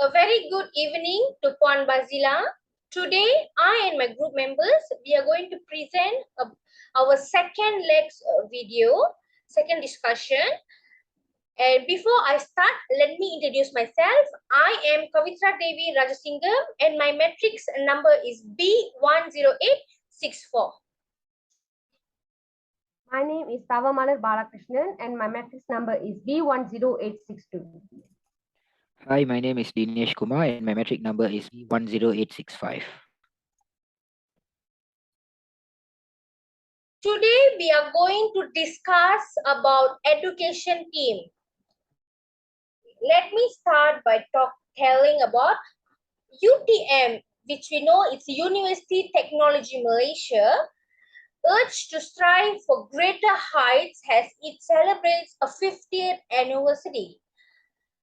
A very good evening to Puan Bazila. Today, I and my group members, we are going to present our second second discussion. And before I start, let me introduce myself. I am KAVITHRADEVI RAJASINGAM and my matrix number is B10864. My name is TAVAMALAR BALAKRISHNAN and my matrix number is B10862. Hi, my name is DINESH KUMAR and my metric number is 10865. Today, we are going to discuss about education team. Let me start by telling about UTM, which we know it's University Technology Malaysia, urged to strive for greater heights as it celebrates a 50th anniversary.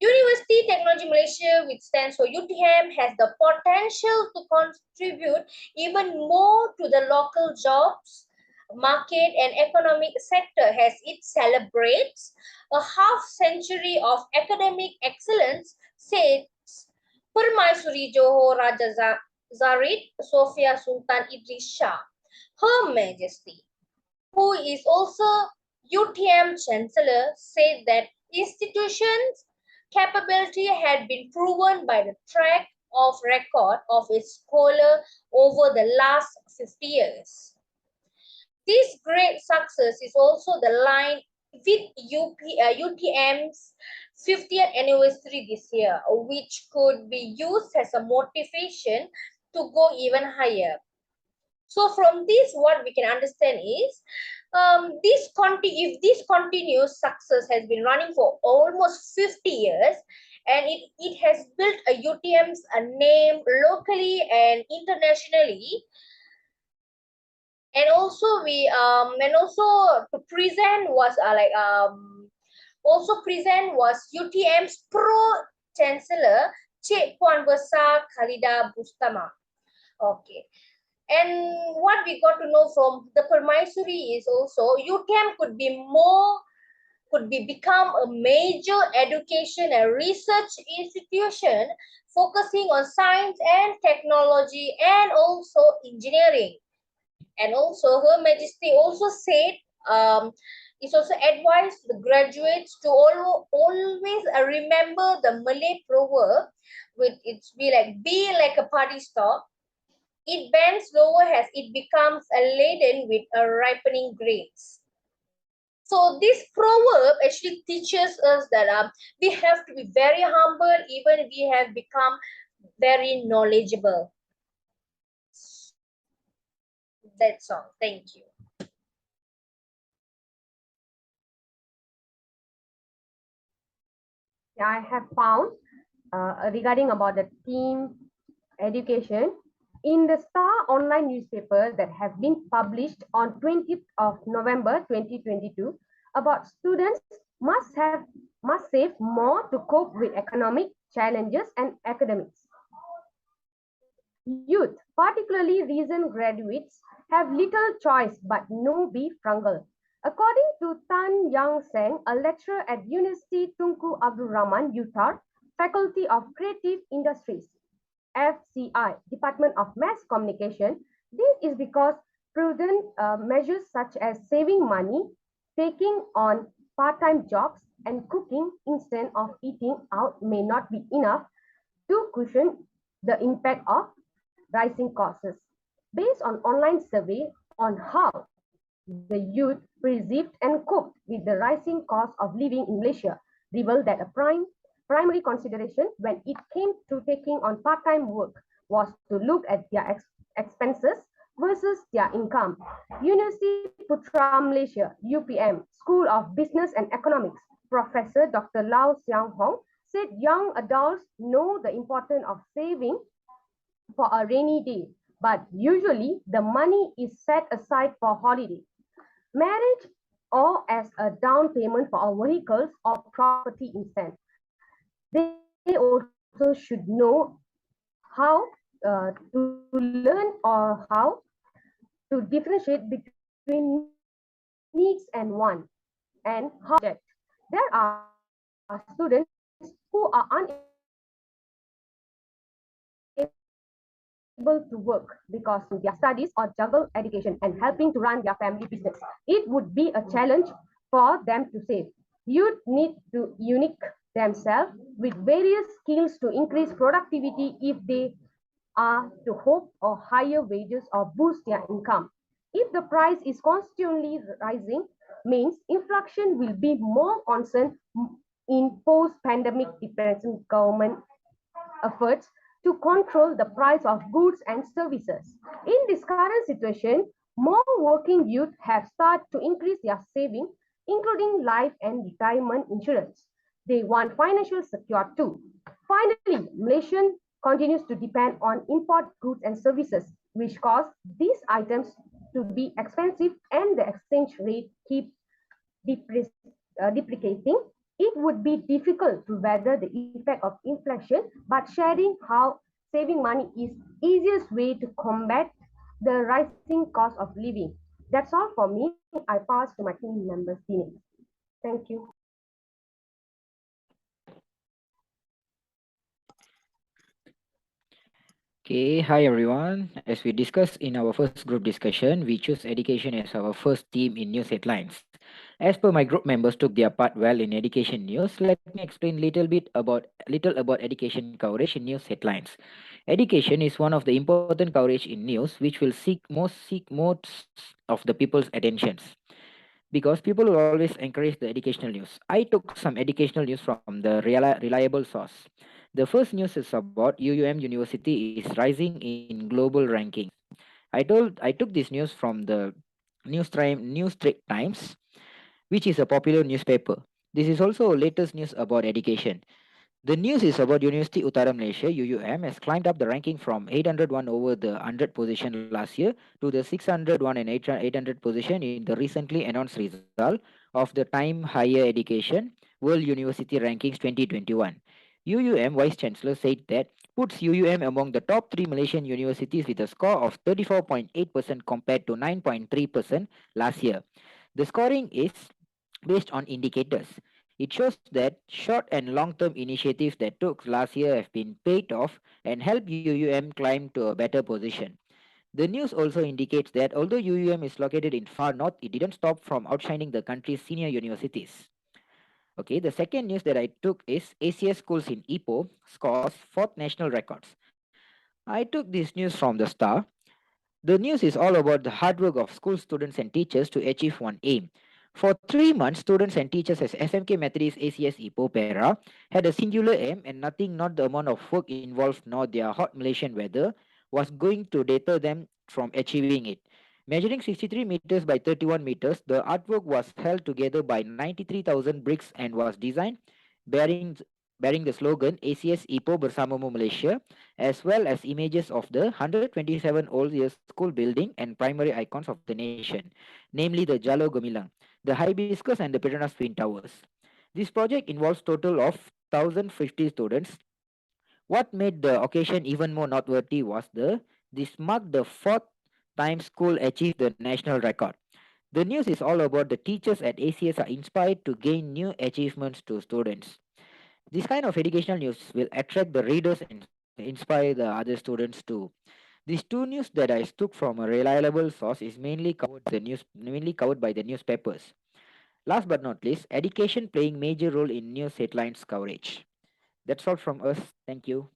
University Technology Malaysia, which stands for UTM, has the potential to contribute even more to the local jobs market and economic sector as it celebrates a half-century of academic excellence, says Permaisuri Johor Raja Zarid Sofia Sultan Idris Shah, Her Majesty, who is also UTM Chancellor, said that institutions' capability had been proven by the track of record of its scholar over the last 50 years. This great success is also the line with UTM's 50th anniversary this year, which could be used as a motivation to go even higher. So from this, what we can understand is, if this continuous success has been running for almost 50 years, and it has built a UTM's name locally and internationally, and also to present was UTM's pro chancellor Cik Puan Besar Khalida Bustama. Okay. And what we got to know from the Permaisuri is also UTM could become a major education and research institution focusing on science and technology and also engineering. And also Her Majesty also said it's also advised the graduates to always remember the Malay proverb with its be like a party stop. It bends lower as it becomes laden with ripening grapes. So this proverb actually teaches us that we have to be very humble even we have become very knowledgeable. That's all. Thank you. I have found regarding about the team education in the Star online newspaper that have been published on 20th of November 2022 about students must save more to cope with economic challenges and academics. Youth, particularly recent graduates, have little choice but no beef frangle. According to Tan Yang Seng, a lecturer at University Tunku Abdul Rahman, UTAR, Faculty of Creative Industries, FCI, Department of Mass Communication, this is because prudent measures such as saving money, taking on part-time jobs, and cooking instead of eating out may not be enough to cushion the impact of rising costs. Based on online survey on how the youth perceived and coped with the rising cost of living in Malaysia, revealed that a primary consideration when it came to taking on part-time work was to look at their expenses versus their income. University Putra Malaysia, UPM, School of Business and Economics, Professor Dr. Lau Siang Hong said young adults know the importance of saving for a rainy day, but usually the money is set aside for holiday, marriage, or as a down payment for our vehicles or property instead. They also should know how to learn or how to differentiate between needs and want and how there are students who are unable able to work because of their studies or juggle education and helping to run their family business. It would be a challenge for them to save. Youth need to unique themselves with various skills to increase productivity if they are to hope or higher wages or boost their income. If the price is constantly rising, means inflation will be more concern in post-pandemic dependent government efforts to control the price of goods and services. In this current situation, more working youth have started to increase their saving, including life and retirement insurance. They want financial security too. Finally, Malaysian continues to depend on import goods and services, which cause these items to be expensive and the exchange rate keep deprecating. It would be difficult to weather the effect of inflation, but sharing how saving money is easiest way to combat the rising cost of living. That's all for me. I pass to my team members, Dinesh. Thank you. Okay, hi everyone. As we discussed in our first group discussion, we choose education as our first theme in news headlines. As per my group members took their part well in education news, let me explain little about education coverage in news headlines. Education is one of the important coverage in news which will seek most of the people's attentions because people will always encourage the educational news. I took some educational news from the reliable source. The first news is about UUM University is rising in global rankings. I took this news from the News Strait Times, which is a popular newspaper. This is also latest news about education. The news is about University Utara Malaysia (UUM) has climbed up the ranking from 801 over the 100 position last year to the 601 and 800 position in the recently announced result of the Time Higher Education World University Rankings 2021. UUM Vice Chancellor said that puts UUM among the top 3 Malaysian universities with a score of 34.8% compared to 9.3% last year. The scoring is based on indicators. It shows that short and long-term initiatives that took last year have been paid off and helped UUM climb to a better position. The news also indicates that although UUM is located in far north, it didn't stop from outshining the country's senior universities. Okay, the second news that I took is ACS schools in Ipoh scores fourth national records. I took this news from the Star. The news is all about the hard work of school students and teachers to achieve one aim. For 3 months, students and teachers at SMK Methodist ACS Ipoh Perak had a singular aim, and nothing, not the amount of work involved nor their hot Malaysian weather, was going to deter them from achieving it. Measuring 63 meters by 31 meters, the artwork was held together by 93,000 bricks and was designed bearing bearing the slogan ACS Ipoh Bersamamu Malaysia, as well as images of the 127 old year school building and primary icons of the nation, namely the Jalo Gemilang, the hibiscus and the Petronas Twin Towers. This project involves total of 1,050 students. What made the occasion even more noteworthy was this marked the fourth time school achieved the national record. The news is all about the teachers at ACS are inspired to gain new achievements to students. This kind of educational news will attract the readers and inspire the other students too. These two news that I took from a reliable source is mainly covered by the newspapers. Last but not least, education playing major role in news headlines coverage. That's all from us. Thank you.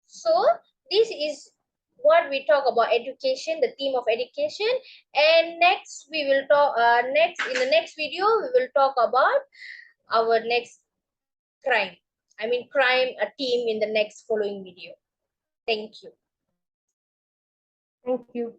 So this is what we talk about education, the theme of education. And next we will talk. Next in the next video we will talk about our next crime. I mean crime a team in the next following video. Thank you. Thank you.